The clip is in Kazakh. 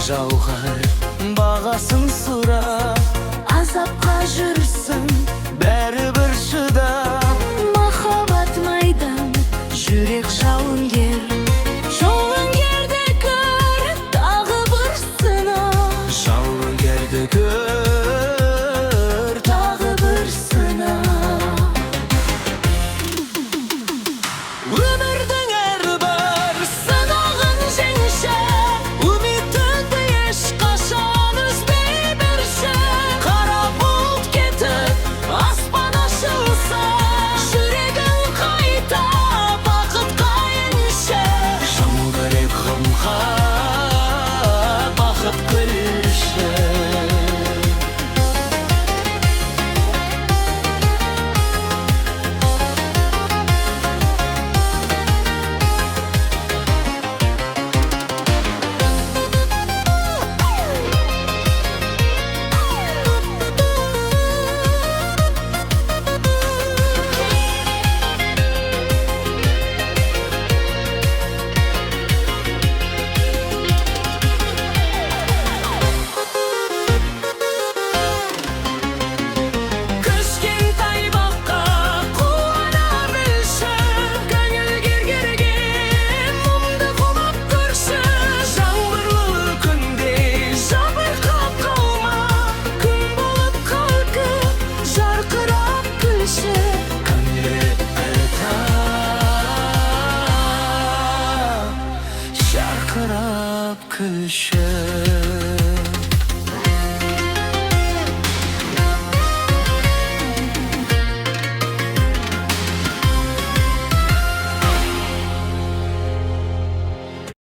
жауғар бағасын сұрап, азапқа жүрсің бәрібір шыдап. махаббат майдан, жүрек жауынгер. Жауынгерді көр, тағы бір сынақ. Жауынгерді көр, Тағы бір сынақ. өмірдің әрбір сынағын жеңші, үмітіңді ешқашан үзбей бірші. Қара бұлт кетіп, аспан ашылса, жүрегің қайта бақытқа енші. Жаудырек ғымға бақыт күлші. Кішкентай баққа қуана білші, көңіл керген мұңды құлап көрші. Жаңбырлы күнде жабырқап қалма, күн болып қалқып жарқырап күлші. Кәмелетті тап, жарқырап күлші.